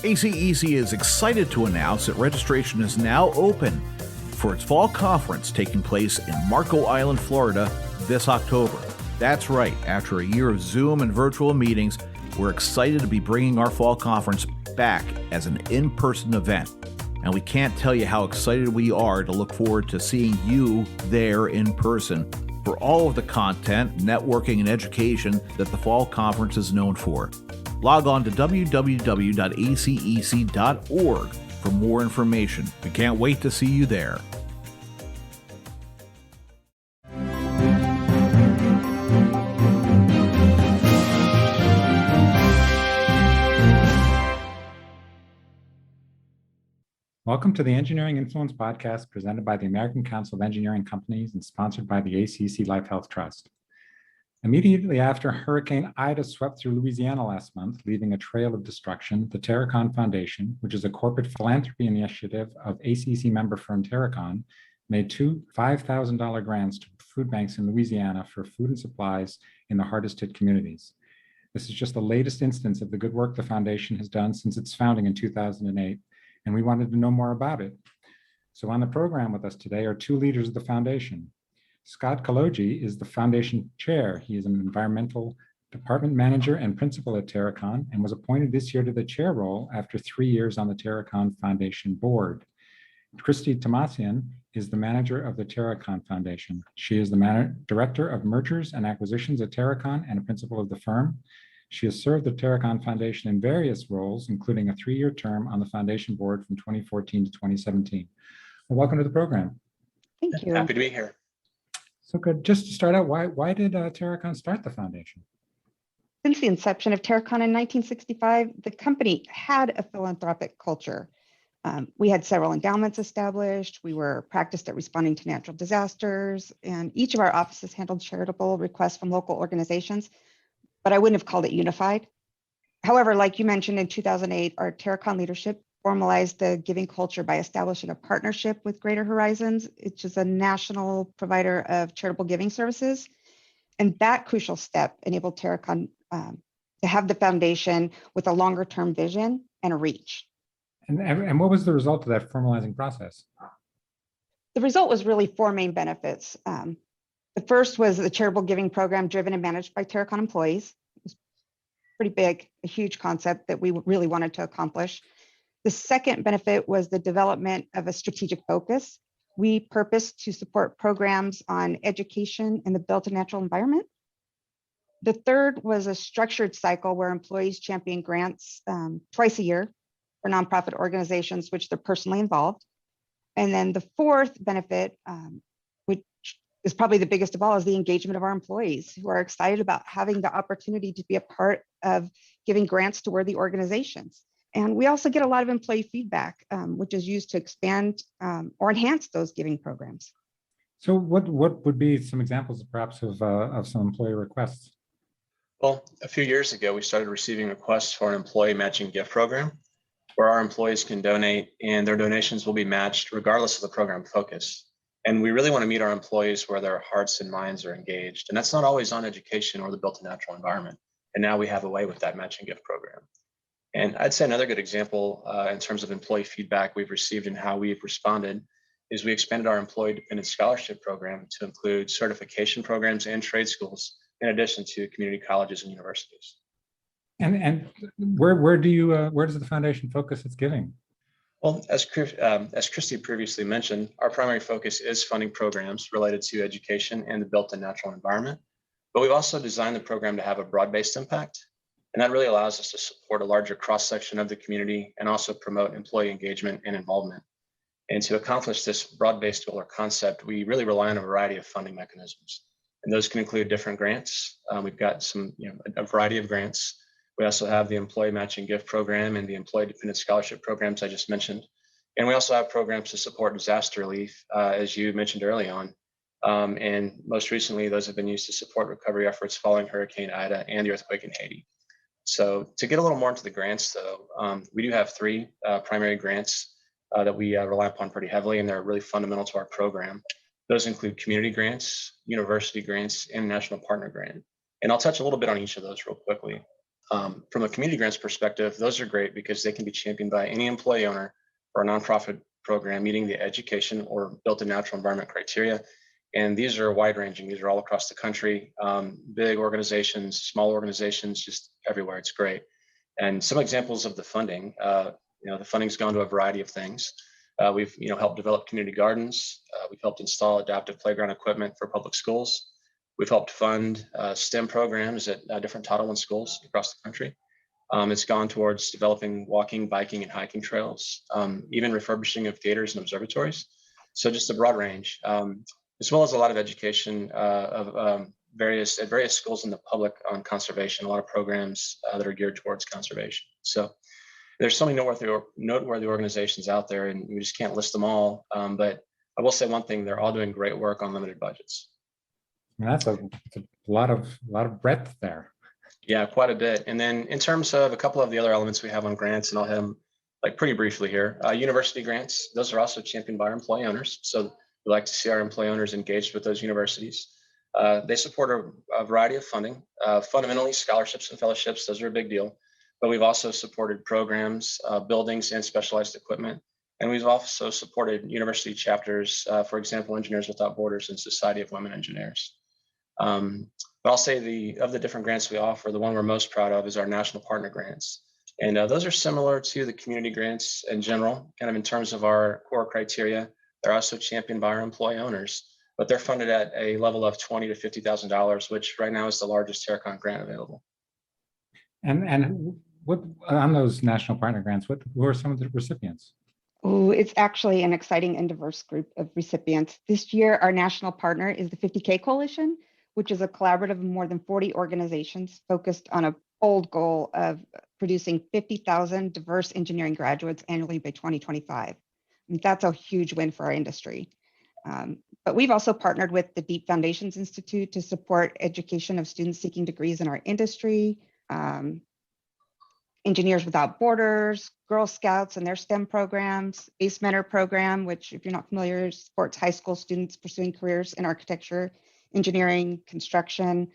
ACEC is excited to announce that registration is now open for its fall conference taking place in Marco Island, Florida this October. That's right, after a year of Zoom and virtual meetings, we're excited to be bringing our fall conference back as an in-person event. And we can't tell you how excited we are to look forward to seeing you there in person for all of the content, networking, and education that the fall conference is known for. Log on to www.acec.org for more information. We can't wait to see you there. Welcome to the Engineering Influence podcast presented by the American Council of Engineering Companies and sponsored by the ACEC Life Health Trust. Immediately after Hurricane Ida swept through Louisiana last month, leaving a trail of destruction, the Terracon Foundation, which is a corporate philanthropy initiative of ACEC member firm Terracon, made two $5,000 grants to food banks in Louisiana for food and supplies in the hardest hit communities. This is just the latest instance of the good work the foundation has done since its founding in 2008, and we wanted to know more about it. So on the program with us today are two leaders of the foundation. Scott Kolodziej is the foundation chair. He is an environmental department manager and principal at Terracon and was appointed this year to the chair role after 3 years on the Terracon Foundation Board. Kristi Tahmasiyan is the manager of the Terracon Foundation. She is the director of mergers and acquisitions at Terracon and a principal of the firm. She has served the Terracon Foundation in various roles, including a 3-year term on the foundation board from 2014 to 2017. Well, welcome to the program. Thank you. Happy to be here. So good. Just to start out, why did Terracon start the foundation? Since the inception of Terracon in 1965, the company had a philanthropic culture. We had several endowments established. We were practiced at responding to natural disasters, and each of our offices handled charitable requests from local organizations, but I wouldn't have called it unified. However, like you mentioned, in 2008, our Terracon leadership formalized the giving culture by establishing a partnership with Greater Horizons, which is a national provider of charitable giving services. And that crucial step enabled Terracon to have the foundation with a longer term vision and a reach. And what was the result of that formalizing process? The result was really 4 main benefits. The first was the charitable giving program driven and managed by Terracon employees. It was pretty big, a huge concept that we really wanted to accomplish. The second benefit was the development of a strategic focus. We purposed to support programs on education in the built and natural environment. The third was a structured cycle where employees champion grants twice a year for nonprofit organizations which they're personally involved. And then the fourth benefit, which is probably the biggest of all, is the engagement of our employees who are excited about having the opportunity to be a part of giving grants to worthy organizations. And we also get a lot of employee feedback, which is used to expand or enhance those giving programs. So what would be some examples perhaps of some employee requests? Well, a few years ago, we started receiving requests for an employee matching gift program where our employees can donate and their donations will be matched regardless of the program focus. And we really want to meet our employees where their hearts and minds are engaged. And that's not always on education or the built and natural environment. And now we have a way with that matching gift program. And I'd say another good example in terms of employee feedback we've received and how we've responded is we expanded our employee dependent scholarship program to include certification programs and trade schools, in addition to community colleges and universities. And where does the foundation focus its giving? Well, as Kristi previously mentioned, our primary focus is funding programs related to education and the built and natural environment. But we've also designed the program to have a broad-based impact. And that really allows us to support a larger cross-section of the community and also promote employee engagement and involvement. And to accomplish this broad-based goal or concept, we really rely on a variety of funding mechanisms. And those can include different grants. We've got a variety of grants. We also have the employee matching gift program and the employee dependent scholarship programs I just mentioned. And we also have programs to support disaster relief, as you mentioned early on. And most recently, those have been used to support recovery efforts following Hurricane Ida and the earthquake in Haiti. So to get a little more into the grants, though, we do have 3 primary grants that we rely upon pretty heavily, and they're really fundamental to our program. Those include community grants, university grants, and national partner grant. And I'll touch a little bit on each of those real quickly. From a community grants perspective, those are great because they can be championed by any employee owner or a nonprofit program meeting the education or built in natural environment criteria. And these are wide ranging. These are all across the country, big organizations, small organizations, just everywhere. It's great. And some examples of the funding, the funding's gone to a variety of things. We've helped develop community gardens. We've helped install adaptive playground equipment for public schools. We've helped fund STEM programs at different Title I schools across the country. It's gone towards developing walking, biking, and hiking trails, even refurbishing of gators and observatories. So just a broad range, as well as a lot of education at various schools in the public on conservation, a lot of programs that are geared towards conservation. So there's so many noteworthy organizations out there, and we just can't list them all. But I will say one thing, they're all doing great work on limited budgets. That's a lot of breadth there. Yeah, quite a bit. And then in terms of a couple of the other elements we have on grants, and I'll hit them pretty briefly here. University grants, those are also championed by our employee owners. So we like to see our employee owners engaged with those universities. They support a variety of funding, fundamentally scholarships and fellowships, those are a big deal. But we've also supported programs, buildings, and specialized equipment. And we've also supported university chapters, for example, Engineers Without Borders and Society of Women Engineers. But I'll say of the different grants we offer, the one we're most proud of is our national partner grants. And those are similar to the community grants in general, kind of in terms of our core criteria. They're also championed by our employee owners, but they're funded at a level of $20,000 to $50,000, which right now is the largest Terracon grant available. And what on those national partner grants, who are some of the recipients? Oh, it's actually an exciting and diverse group of recipients. This year, our national partner is the 50K Coalition, which is a collaborative of more than 40 organizations focused on a bold goal of producing 50,000 diverse engineering graduates annually by 2025. And that's a huge win for our industry. But we've also partnered with the Deep Foundations Institute to support education of students seeking degrees in our industry, Engineers Without Borders, Girl Scouts and their STEM programs, ACE Mentor program, which if you're not familiar, supports high school students pursuing careers in architecture, engineering, construction.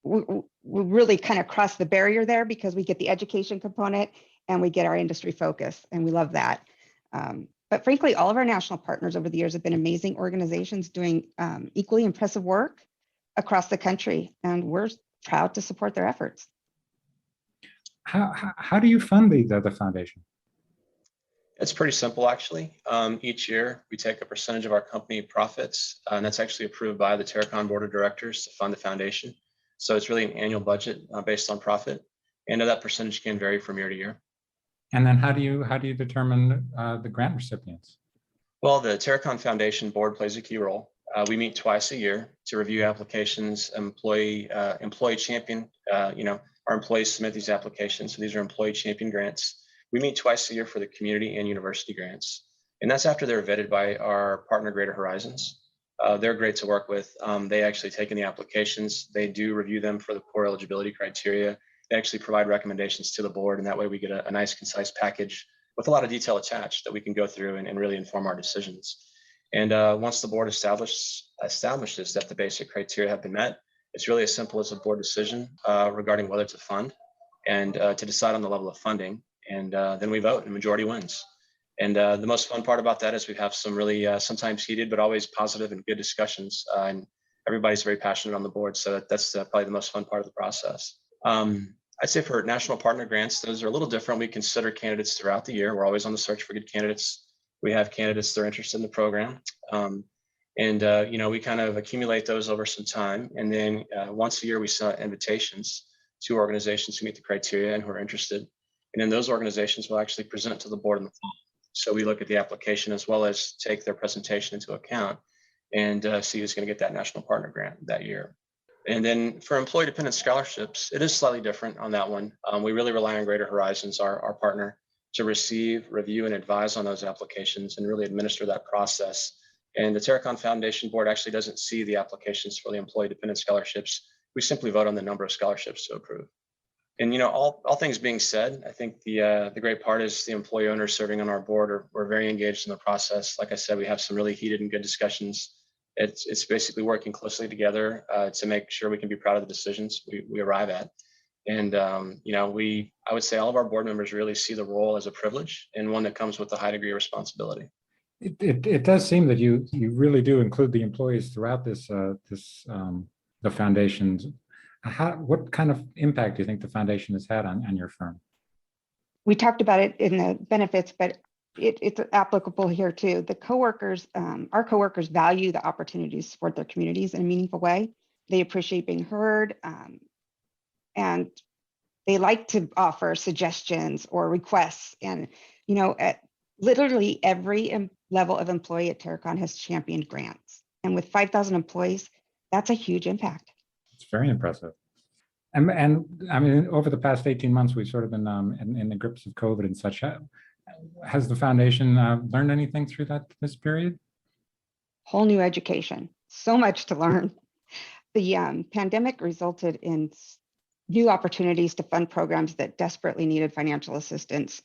We really kind of cross the barrier there because we get the education component and we get our industry focus, and we love that. But frankly, all of our national partners over the years have been amazing organizations doing equally impressive work across the country, and we're proud to support their efforts. How do you fund the foundation? It's pretty simple, actually. Each year, we take a percentage of our company profits, and that's actually approved by the Terracon Board of Directors to fund the foundation. So it's really an annual budget based on profit, and that percentage can vary from year to year. And then how do you determine the grant recipients? Well, the Terracon Foundation Board plays a key role. We meet twice a year to review applications, employee champion. Our employees submit these applications, so these are employee champion grants. We meet twice a year for the community and university grants, and that's after they're vetted by our partner, Greater Horizons. They're great to work with. They actually take in the applications. They do review them for the core eligibility criteria. They actually provide recommendations to the board, and that way we get a nice, concise package with a lot of detail attached that we can go through and really inform our decisions. And once the board establishes that the basic criteria have been met, it's really as simple as a board decision regarding whether to fund and to decide on the level of funding. And then we vote and the majority wins. And the most fun part about that is we have some really sometimes heated, but always positive and good discussions. And everybody's very passionate on the board. So that's probably the most fun part of the process. I'd say for national partner grants, those are a little different. We consider candidates throughout the year. We're always on the search for good candidates. We have candidates that are interested in the program. We kind of accumulate those over some time. And then once a year, we send out invitations to organizations who meet the criteria and who are interested. And then those organizations will actually present to the board in the fall. So we look at the application as well as take their presentation into account and see who's going to get that national partner grant that year. And then for employee dependent scholarships, it is slightly different on that one. We really rely on Greater Horizons, our partner, to receive, review, and advise on those applications and really administer that process. And the Terracon Foundation Board actually doesn't see the applications for the employee dependent scholarships. We simply vote on the number of scholarships to approve. And all things being said, I think the great part is the employee owners serving on our board we're very engaged in the process. Like I said, we have some really heated and good discussions. It's basically working closely together to make sure we can be proud of the decisions we arrive at. And, I would say all of our board members really see the role as a privilege and one that comes with a high degree of responsibility. It does seem that you really do include the employees throughout the foundations. What kind of impact do you think the foundation has had on your firm? We talked about it in the benefits, but it's applicable here too. The coworkers, our coworkers value the opportunity to support their communities in a meaningful way. They appreciate being heard, and they like to offer suggestions or requests. And, at literally every level of employee at Terracon has championed grants. And with 5,000 employees, that's a huge impact. It's very impressive. And I mean, over the past 18 months, we've sort of been in the grips of COVID and such. Has the foundation learned anything through this period? Whole new education, so much to learn. The pandemic resulted in new opportunities to fund programs that desperately needed financial assistance.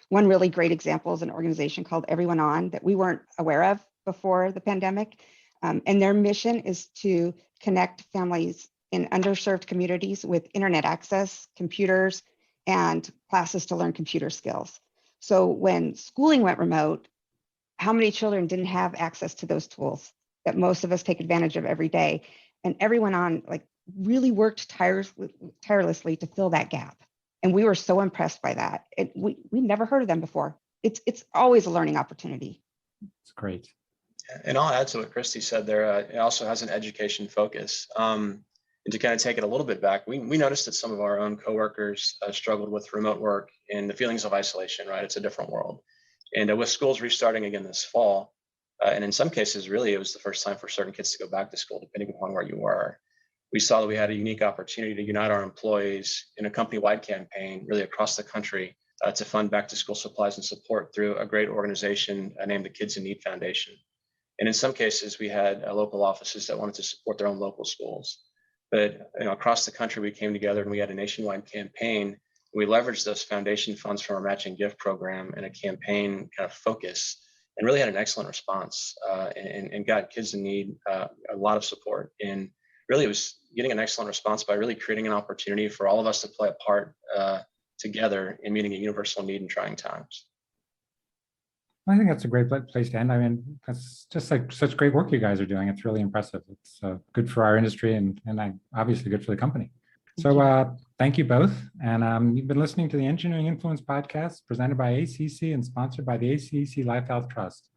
One really great example is an organization called Everyone On that we weren't aware of before the pandemic. And their mission is to connect families in underserved communities with internet access, computers, and classes to learn computer skills. So when schooling went remote, how many children didn't have access to those tools that most of us take advantage of every day? And Everyone On really worked tirelessly to fill that gap. And we were so impressed by that. We never heard of them before. It's always a learning opportunity. It's great. And I'll add to what Kristi said there. It also has an education focus. And to kind of take it a little bit back, we noticed that some of our own coworkers struggled with remote work and the feelings of isolation, right? It's a different world. And with schools restarting again this fall, and in some cases, really, it was the first time for certain kids to go back to school, depending upon where you were. We saw that we had a unique opportunity to unite our employees in a company-wide campaign, really across the country, to fund back-to-school supplies and support through a great organization named the Kids in Need Foundation. And in some cases, we had local offices that wanted to support their own local schools. But across the country, we came together and we had a nationwide campaign. We leveraged those foundation funds from our matching gift program and a campaign kind of focus, and really had an excellent response and got kids in need a lot of support. And really, it was getting an excellent response by really creating an opportunity for all of us to play a part together in meeting a universal need in trying times. I think that's a great place to end. I mean, that's just like such great work you guys are doing. It's really impressive. It's good for our industry and obviously good for the company. So thank you both. And you've been listening to the Engineering Influence podcast presented by ACEC and sponsored by the ACEC Life Health Trust.